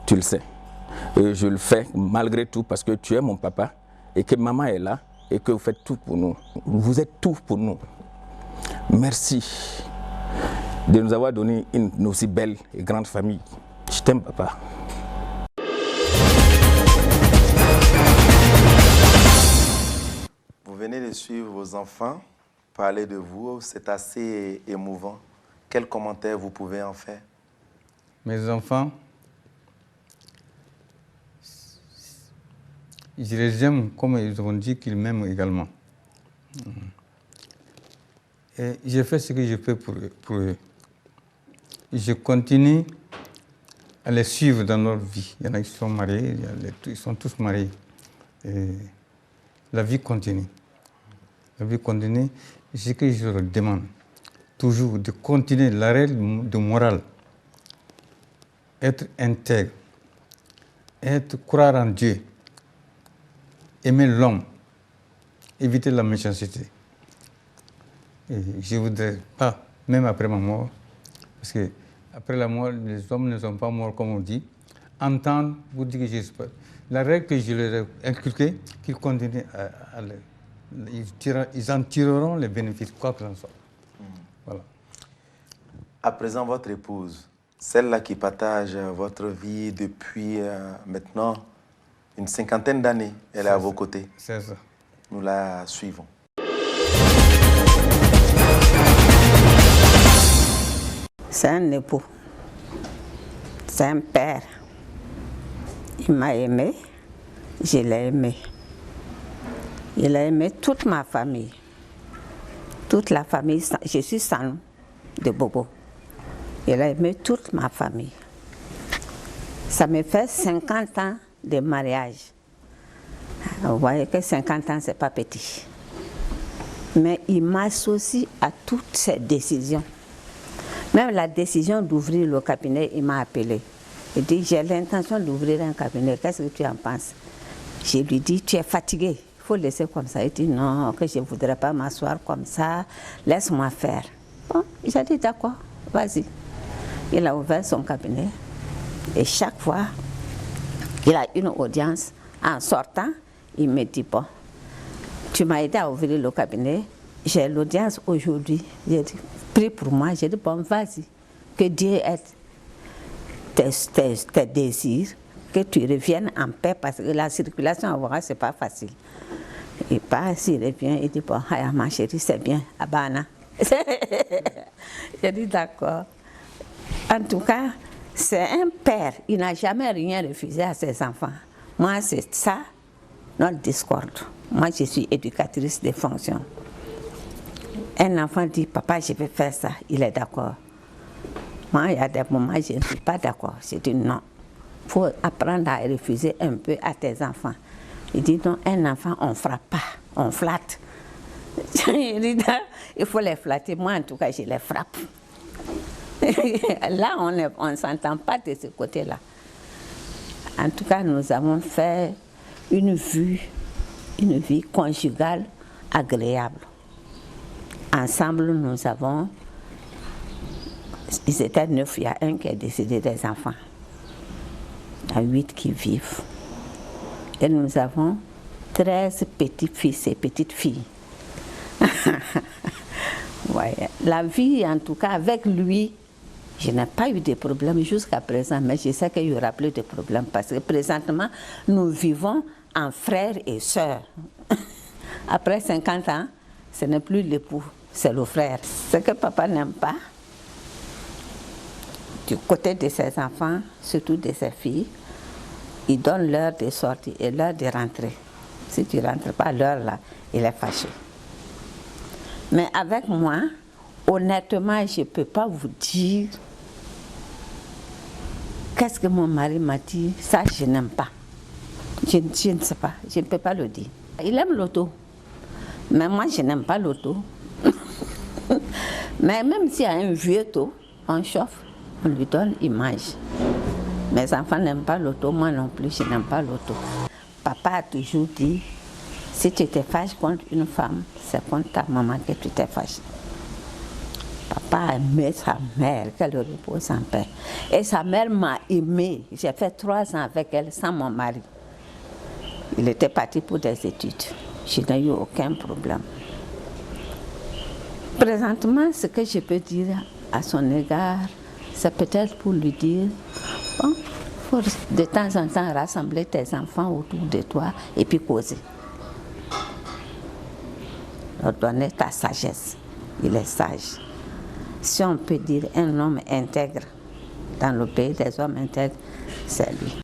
S6: tu le sais. Et je le fais malgré tout parce que tu es mon papa et que maman est là et que vous faites tout pour nous. Vous êtes tout pour nous. Merci de nous avoir donné une aussi belle et grande famille. Je t'aime, papa.
S1: Vous venez de suivre vos enfants parler de vous. C'est assez émouvant. Quels commentaires vous pouvez en faire?
S3: Mes enfants, je les aime comme ils ont dit qu'ils m'aiment également. Et j'ai fait ce que je peux pour eux. Je continue à les suivre dans leur vie. Il y en a qui sont mariés, ils sont tous mariés. Et la vie continue. La vie continue. Ce que je leur demande, toujours de continuer la règle de morale. Être intègre, croire en Dieu, aimer l'homme, éviter la méchanceté. Et je ne voudrais pas, même après ma mort, parce que après la mort, les hommes ne sont pas morts comme on dit, entendre vous dire que j'espère. La règle que je leur ai inculquée, qu'ils continuent ils en tireront les bénéfices, quoi que ce soit. Voilà.
S1: À présent, votre épouse, celle-là qui partage votre vie depuis maintenant une 50aine d'années, elle est à vos côtés.
S3: C'est ça.
S1: Nous la suivons.
S8: C'est un époux, c'est un père. Il m'a aimé, je l'ai aimé. Il a aimé toute ma famille. Toute la famille, je suis Sanou de Bobo. Il a aimé toute ma famille. Ça me fait 50 ans de mariage. Vous voyez que 50 ans, c'est pas petit. Mais il m'associe à toutes ses décisions. Même la décision d'ouvrir le cabinet, il m'a appelé. Il dit, j'ai l'intention d'ouvrir un cabinet, qu'est-ce que tu en penses? Je lui dis, tu es fatigué, il faut laisser comme ça. Il dit, non, que je ne voudrais pas m'asseoir comme ça, laisse-moi faire. Bon, j'ai dit, d'accord, vas-y. Il a ouvert son cabinet et chaque fois qu'il a une audience, en sortant, il me dit, bon, tu m'as aidé à ouvrir le cabinet, j'ai l'audience aujourd'hui. J'ai dit, prie pour moi, j'ai dit, bon, vas-y, que Dieu aide tes désirs, que tu reviennes en paix, parce que la circulation à voir, ce n'est pas facile. Et pas s'il revient, il dit, bon, ma chérie, c'est bien, Abana. J'ai dit, d'accord. En tout cas, c'est un père, il n'a jamais rien refusé à ses enfants. Moi, c'est ça, notre discorde. Moi, je suis éducatrice de fonction. Un enfant dit, papa, je vais faire ça, il est d'accord. Moi, il y a des moments, je ne suis pas d'accord. Je dis non. Il faut apprendre à refuser un peu à tes enfants. Il dit non, un enfant, on ne frappe pas, on flatte. Il dit non, il faut les flatter. Moi, en tout cas, je les frappe. Là, on ne s'entend pas de ce côté-là. En tout cas, nous avons fait une vie conjugale agréable. Ensemble, nous avons... Ils étaient 9, il y a un qui a décédé des enfants. Il y a 8 qui vivent. Et nous avons 13 petits-fils et petites-filles. Ouais. La vie, en tout cas, avec lui, je n'ai pas eu de problème jusqu'à présent, mais je sais qu'il y aura plus de problèmes parce que présentement, nous vivons en frères et sœurs. Après 50 ans, ce n'est plus l'époux, c'est le frère. Ce que papa n'aime pas, du côté de ses enfants, surtout de ses filles, il donne l'heure de sortie et l'heure de rentrer. Si tu ne rentres pas à l'heure là, il est fâché. Mais avec moi, honnêtement, je ne peux pas vous dire qu'est-ce que mon mari m'a dit, ça je n'aime pas. Je ne sais pas, je ne peux pas le dire. Il aime l'auto, mais moi je n'aime pas l'auto. Mais même s'il y a un vieux taux, on chauffe. On lui donne, il mange. Mes enfants n'aiment pas l'auto, moi non plus, je n'aime pas l'auto. Papa a toujours dit, si tu te fâches contre une femme, c'est contre ta maman que tu te fâches. Papa a aimé sa mère, qu'elle repose en paix. Et sa mère m'a aimé. J'ai fait 3 ans avec elle sans mon mari. Il était parti pour des études. Je n'ai eu aucun problème. Présentement, ce que je peux dire à son égard, c'est peut-être pour lui dire, bon, il faut de temps en temps rassembler tes enfants autour de toi et puis causer. Leur donner ta sagesse. Il est sage. Si on peut dire un homme intègre, dans le pays des hommes intègres, c'est lui.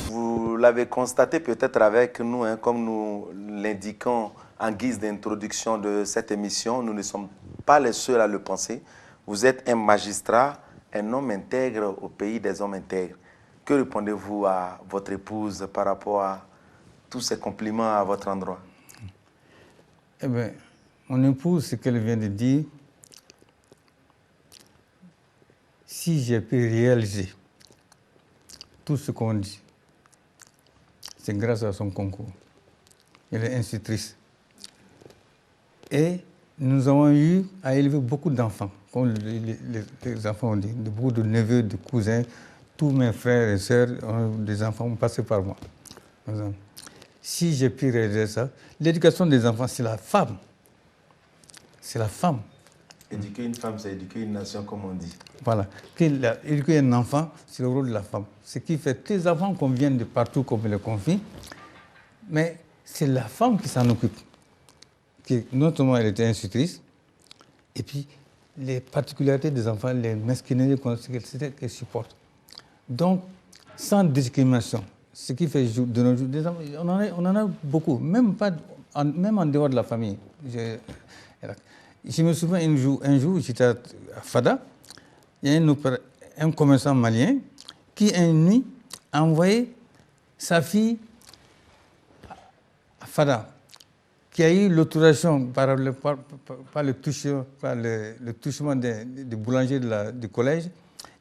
S1: Vous l'avez constaté peut-être avec nous, hein, comme nous l'indiquons en guise d'introduction de cette émission, nous ne sommes pas les seuls à le penser. Vous êtes un magistrat, un homme intègre au pays des hommes intègres. Que répondez-vous à votre épouse par rapport à tous ces compliments à votre endroit?
S3: Eh bien, mon épouse, ce qu'elle vient de dire, si j'ai pu réaliser tout ce qu'on dit, c'est grâce à son concours. Elle est institutrice. Et nous avons eu à élever beaucoup d'enfants, comme les enfants ont dit, beaucoup de neveux, de cousins. Tous mes frères et sœurs, des enfants ont passé par moi. Si j'ai pu réaliser ça, l'éducation des enfants, c'est la femme. C'est la femme.
S1: Éduquer une femme, c'est éduquer une nation, comme on dit.
S3: Voilà. Éduquer un enfant, c'est le rôle de la femme. Ce qui fait que les enfants qu'on vient de partout, comme on les confie, mais c'est la femme qui s'en occupe. Non seulement elle était institutrice, et puis les particularités des enfants, les mesquineries qu'elle supporte. Donc, sans discrimination, ce qui fait de nos jours, on en a beaucoup, même en dehors de la famille. Je me souviens un jour j'étais à Fada, il y a un commerçant malien qui, une nuit, a envoyé sa fille à Fada, qui a eu l'autorisation par le touchement des boulangers du collège,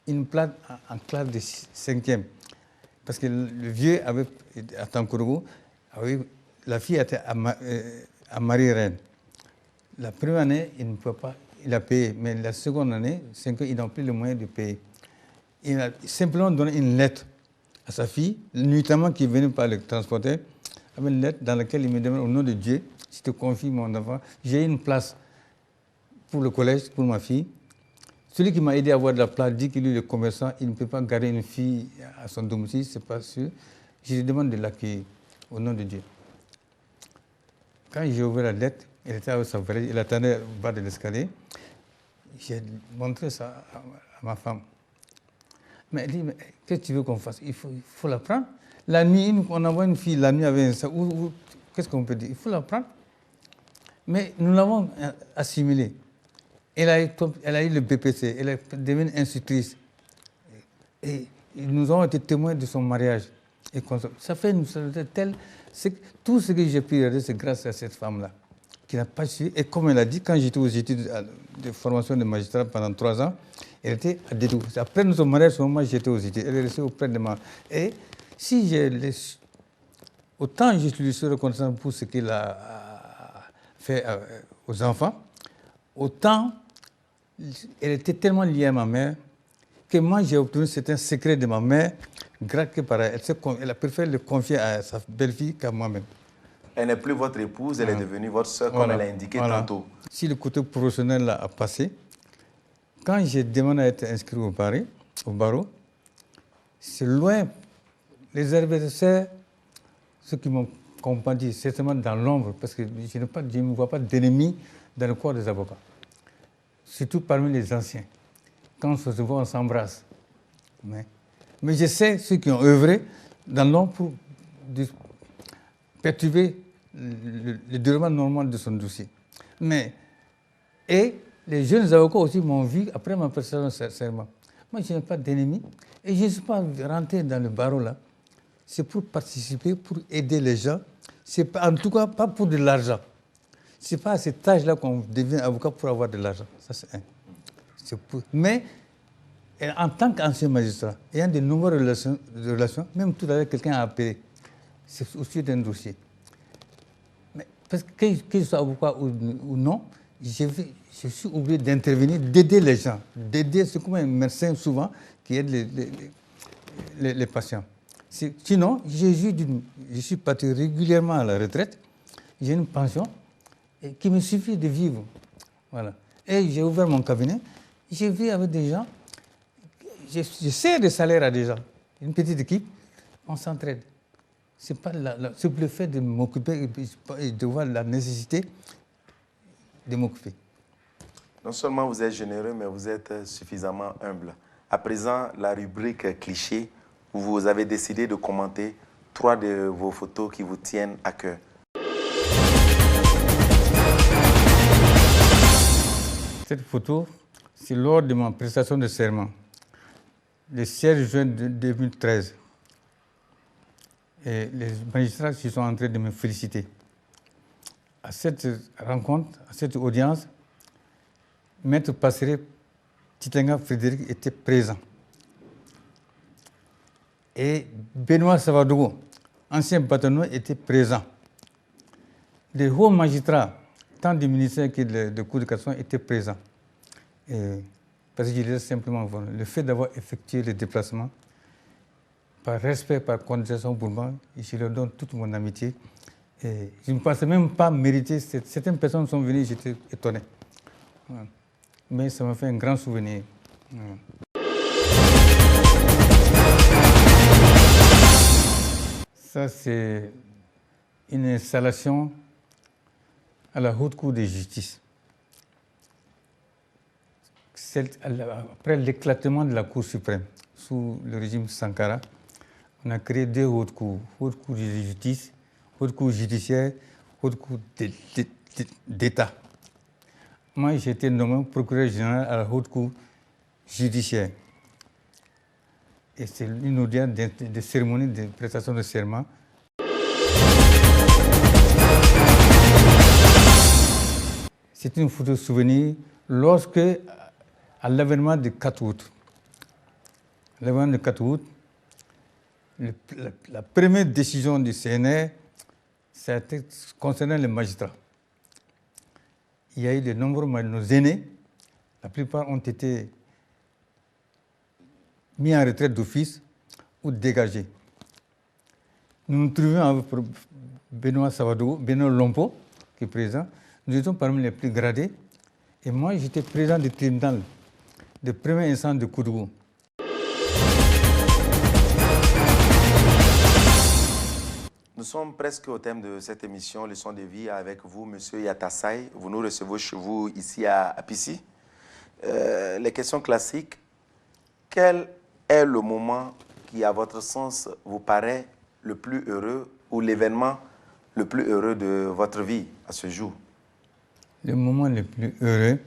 S3: une place en classe de 5e. Parce que le vieux avait, à Tankorogo, la fille était à Marie-Reine. La première année, il ne peut pas, il a payé, mais la seconde année, 5 ans, il n'a plus le moyen de payer. Il a simplement donné une lettre à sa fille, nuitamment qui venait par le transporteur, avec une lettre dans laquelle il me demande au nom de Dieu, je te confie mon enfant, j'ai une place pour le collège, pour ma fille. Celui qui m'a aidé à avoir de la place dit qu'il est le commerçant, il ne peut pas garder une fille à son domicile, c'est pas sûr. Je lui demande de l'accueillir au nom de Dieu. Quand j'ai ouvert la lettre, elle était avec sa valise, elle attendait au bas de l'escalier. J'ai montré ça à ma femme. Mais elle dit, qu'est-ce que tu veux qu'on fasse? Il faut la prendre. La nuit, on envoie une fille la nuit avec ça. Qu'est-ce qu'on peut dire? Il faut la prendre. Mais nous l'avons assimilée. Elle a eu le BPC, elle est devenue institutrice. Et nous avons été témoins de son mariage. Et ça fait une solidité telle. Tout ce que j'ai pu regarder, c'est grâce à cette femme-là, qui n'a pas su. Et comme elle a dit, quand j'étais aux études de formation de magistrat pendant 3 ans, elle était à Dédou. Après notre mariage, moi j'étais aux études. Elle est restée auprès de moi. Et si autant je lui suis reconnaissant pour ce qu'il a fait aux enfants, autant elle était tellement liée à ma mère que moi j'ai obtenu certains secrets de ma mère grâce que par elle. Elle a préféré le confier à sa belle-fille qu'à moi-même.
S1: Elle n'est plus votre épouse, elle est devenue votre soeur, comme elle a indiqué tantôt.
S3: Si le côté professionnel là a passé, quand j'ai demandé à être inscrit au barreau, c'est loin. Les adversaires, ceux qui m'ont accompagné, certainement dans l'ombre, parce que je ne vois pas d'ennemis dans le corps des avocats. Surtout parmi les anciens. Quand on se voit, on s'embrasse. Mais je sais ceux qui ont œuvré dans l'ombre pour perturber le déroulement normal de son dossier. Et les jeunes avocats aussi m'ont vu après ma prestation de serment. Moi, je n'ai pas d'ennemis et je ne suis pas rentré dans le barreau là. C'est pour participer, pour aider les gens. C'est en tout cas pas pour de l'argent. Ce n'est pas à cet âge-là qu'on devient avocat pour avoir de l'argent. Ça, c'est un. Mais en tant qu'ancien magistrat, ayant de nombreuses relations, même tout à l'heure, quelqu'un a appelé. C'est au sujet d'un dossier. Mais parce que je sois avocat ou non, je suis obligé d'intervenir, d'aider les gens. C'est comme un médecin souvent qui aide les patients. Sinon, je suis parti régulièrement à la retraite. J'ai une pension qui me suffit de vivre. Voilà. Et j'ai ouvert mon cabinet. Je vis avec des gens. Je sers des salaires à des gens. Une petite équipe, on s'entraide. C'est pas le fait de m'occuper et de voir la nécessité de m'occuper.
S1: Non seulement vous êtes généreux, mais vous êtes suffisamment humble. À présent, la rubrique cliché, où vous avez décidé de commenter 3 de vos photos qui vous tiennent à cœur.
S3: Cette photo, c'est lors de ma prestation de serment, le 16 juin 2013. Et les magistrats qui sont en train de me féliciter. À cette rencontre, à cette audience, Maître Passeret Titenga Frédéric était présent. Et Benoît Savadogo, ancien bâtonnier, était présent. Les hauts magistrats, tant du ministère que de Cour de cassation, étaient présents. Et parce que je disais simplement, le fait d'avoir effectué les déplacements, par respect, par condescendance pour moi, je leur donne toute mon amitié. Et je ne pensais même pas mériter. Certaines personnes sont venues, j'étais étonné. Voilà. Mais ça m'a fait un grand souvenir. Voilà. Ça, c'est une installation à la Haute Cour de justice. Après l'éclatement de la Cour suprême, sous le régime Sankara, on a créé 2 hautes cours. Haute Cour de justice, Haute Cour judiciaire, Haute Cour d'État. Moi, j'ai été nommé procureur général à la Haute Cour judiciaire. Et c'est une audience de cérémonie de prestation de serment. C'est une photo souvenir lorsque, à l'événement du 4 août, la première décision du CNR, c'était concernant les magistrats. Il y a eu de nombreux nos aînés, la plupart ont été mis en retraite d'office ou dégagés. Nous nous trouvions avec Benoît Savado, Benoît Lompo, qui est présent. Nous étions parmi les plus gradés. Et moi, j'étais président du tribunal de première instance de Koudougou.
S1: Nous sommes presque au thème de cette émission, Leçon de vie, avec vous, M. Yatassaye. Vous nous recevez chez vous ici à Pissy. Les questions classiques. Quel est le moment qui, à votre sens, vous paraît le plus heureux ou l'événement le plus heureux de votre vie à ce jour?
S3: Le moment le plus heureux,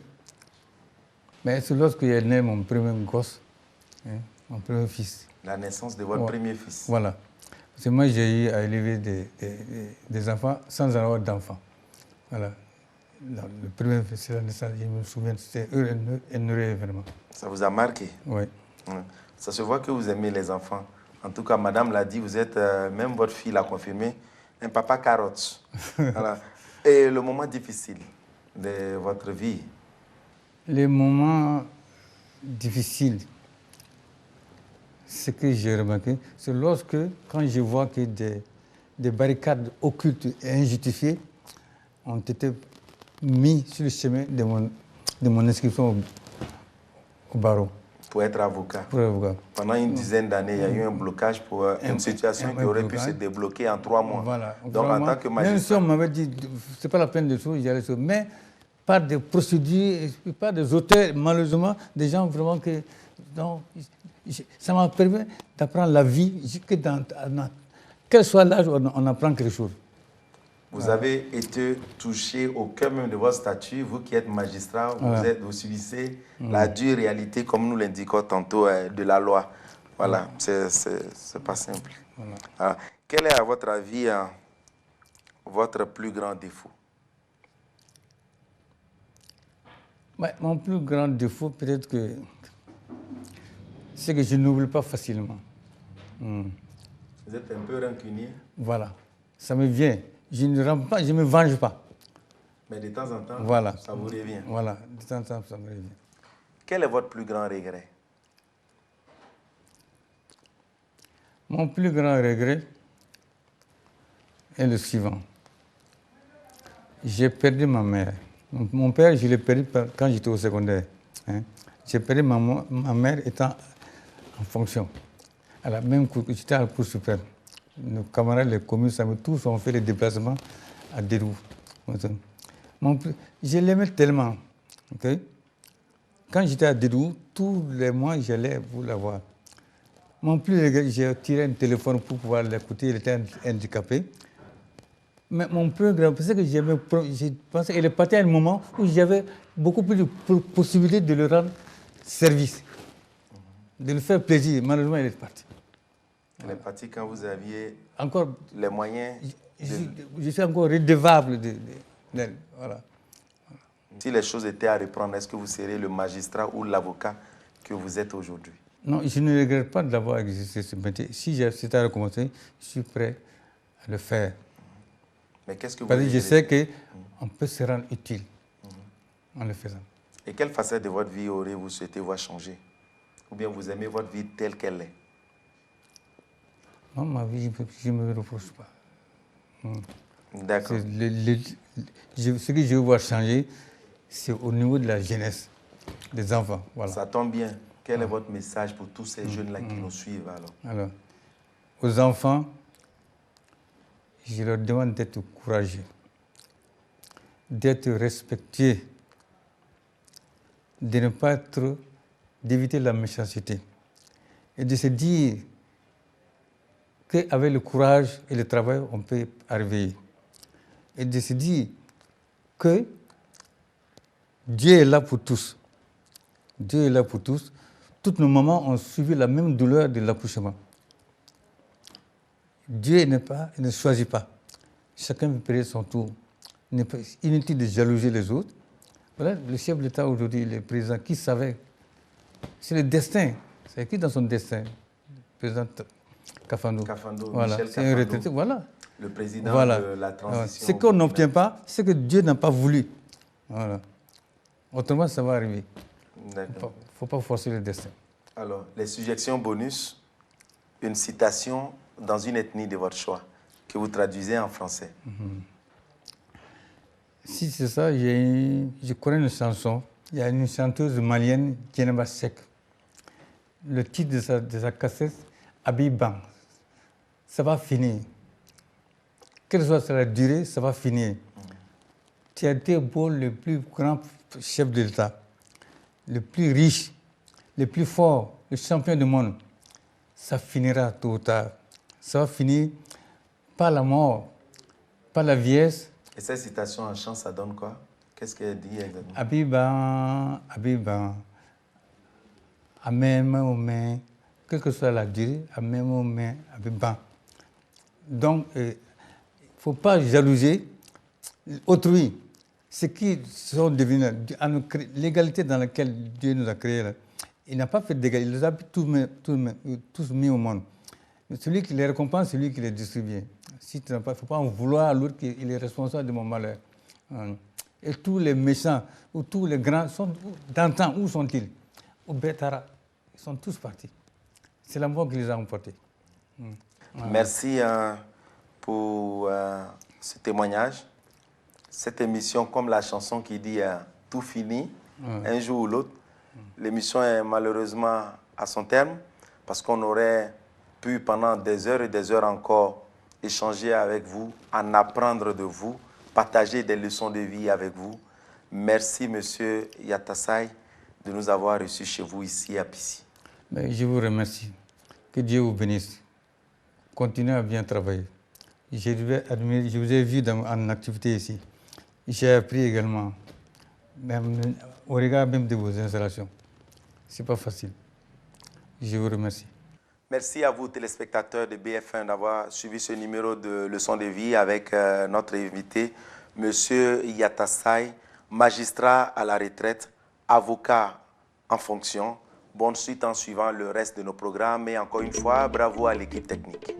S3: c'est lorsque est né mon premier gosse, mon premier fils.
S1: La naissance de votre premier fils.
S3: Voilà. Parce que moi, j'ai eu à élever des enfants sans avoir d'enfants. Voilà. Le premier fils, c'est la naissance, je me souviens, c'était un heureux événement.
S1: Ça vous a marqué?
S3: Oui.
S1: Ça se voit que vous aimez les enfants. En tout cas, madame l'a dit, vous êtes, même votre fille l'a confirmé, un papa carotte. Voilà. Et le moment difficile de votre vie?
S3: Les moments difficiles, ce que j'ai remarqué, c'est lorsque, quand je vois que des barricades occultes et injustifiées ont été mises sur le chemin de mon inscription au barreau.
S1: Pour être avocat.
S3: Pour être avocat.
S1: Pendant une dizaine d'années, il y a eu un blocage pour une situation qui aurait pu se débloquer en 3 mois.
S3: Voilà.
S1: Donc, en tant que magistrat...
S3: Même si on m'avait dit, c'est pas la peine de tout, j'allais sur. Mais par des procédures, par des auteurs, malheureusement, des gens vraiment que... Donc, ça m'a permis d'apprendre la vie, que quel soit l'âge, on apprend quelque chose.
S1: Vous avez été touché au cœur même de votre statut, vous qui êtes magistrat, vous subissez la dure réalité, comme nous l'indiquons tantôt, de la loi. Voilà, c'est pas simple. Voilà. Alors, quel est, à votre avis, votre plus grand défaut?
S3: Mon plus grand défaut, peut-être que c'est que je n'oublie pas facilement.
S1: Vous êtes un peu rancunier?
S3: Voilà, ça me vient. Je ne rampe pas, je ne me venge pas.
S1: Mais de temps en temps,
S3: voilà.
S1: Ça vous revient?
S3: Voilà, de temps en temps, ça me revient.
S1: Quel est votre plus grand regret?
S3: Mon plus grand regret est le suivant. J'ai perdu ma mère. Mon père, je l'ai perdu quand j'étais au secondaire. J'ai perdu ma mère étant en fonction. À la même cour, j'étais à la Cour suprême. Nos camarades, les communes, tous ont fait les déplacements à Dédou. Je l'aimais tellement. Okay? Quand j'étais à Dédou, tous les mois, j'allais vous la voir. Mon plus regret, j'ai tiré un téléphone pour pouvoir l'écouter, il était handicapé. Mais mon plus grand, c'est que j'ai pensé, il est parti à un moment où j'avais beaucoup plus de possibilités de le rendre service, de lui faire plaisir. Malheureusement, il est parti.
S1: Elle est partie quand vous aviez
S3: encore
S1: les moyens.
S3: Je suis encore redevable d'elle. Voilà.
S1: Si les choses étaient à reprendre, est-ce que vous seriez le magistrat ou l'avocat que vous êtes aujourd'hui?
S3: Non, je ne regrette pas d'avoir exercé ce métier. Si c'était à recommencer, je suis prêt à le faire.
S1: Mais qu'est-ce que vous
S3: Parce que je sais qu'on peut se rendre utile en le faisant.
S1: Et quelle facette de votre vie auriez-vous souhaité voir changer? Ou bien vous aimez votre vie telle qu'elle est?
S3: Non, ma vie, je ne me reproche pas.
S1: D'accord.
S3: Ce que je veux voir changer, c'est au niveau de la jeunesse, des enfants. Voilà.
S1: Ça tombe bien. Quel est votre message pour tous ces jeunes-là qui nous suivent
S3: alors, aux enfants, je leur demande d'être courageux, d'être respectueux, de ne pas être, d'éviter la méchanceté et de se dire qu'avec le courage et le travail, on peut arriver. Et de se dire que Dieu est là pour tous. Dieu est là pour tous. Toutes nos mamans ont suivi la même douleur de l'accouchement. Dieu il ne choisit pas. Chacun peut payer son tour. Inutile de jalouser les autres. Voilà, le chef de l'État aujourd'hui, le président, qui savait? C'est le destin. C'est écrit dans son destin. Le président Kafando. Voilà, c'est un retraité. Voilà.
S1: Le président de la transition.
S3: Ce qu'on n'obtient pas, c'est que Dieu n'a pas voulu. Voilà. Autrement, ça va arriver. Il ne faut pas forcer le destin.
S1: Alors, les suggestions bonus, une citation dans une ethnie de votre choix, que vous traduisez en français.
S3: Si c'est ça, je connais une chanson. Il y a une chanteuse malienne, Djeneba Seck. Le titre de sa cassette, Abiban. Ça va finir. Quelle soit la durée, ça va finir. Tu as été beau, le plus grand chef de l'État, le plus riche, le plus fort, le champion du monde. Ça finira tôt ou tard. Ça va finir par la mort, par la vieillesse.
S1: Et cette citation en chant, ça donne quoi? Qu'est-ce qu'elle dit exactement?
S3: Abiban, Abiban, à même aux mains, quelle que soit la durée, à même aux mains, Abiban. Donc, il ne faut pas jalouser autrui. Ce qui sont devenus l'égalité dans laquelle Dieu nous a créés, là, il n'a pas fait d'égalité, il les a tous mis au monde. Mais celui qui les récompense, c'est lui qui les distribue. Si tu n'as pas, il ne faut pas en vouloir à l'autre qu'il est responsable de mon malheur. Et tous les méchants ou tous les grands sont d'antan, où sont-ils? Au Betara. Ils sont tous partis. C'est la mort qui les a emportés.
S1: Merci pour ce témoignage. Cette émission, comme la chanson qui dit tout fini, un jour ou l'autre, l'émission est malheureusement à son terme parce qu'on aurait pu pendant des heures et des heures encore échanger avec vous, en apprendre de vous, partager des leçons de vie avec vous. Merci, Monsieur Yatassaye, de nous avoir reçus chez vous ici à Pissy.
S3: Je vous remercie. Que Dieu vous bénisse. Continuez à bien travailler. Je vous ai vu en activité ici. J'ai appris également, même, au regard même de vos installations. Ce n'est pas facile. Je vous remercie.
S1: Merci à vous, téléspectateurs de BF1, d'avoir suivi ce numéro de Leçons de vie avec notre invité, M. Yatassaye, magistrat à la retraite, avocat en fonction. Bonne suite en suivant le reste de nos programmes et encore une fois, bravo à l'équipe technique.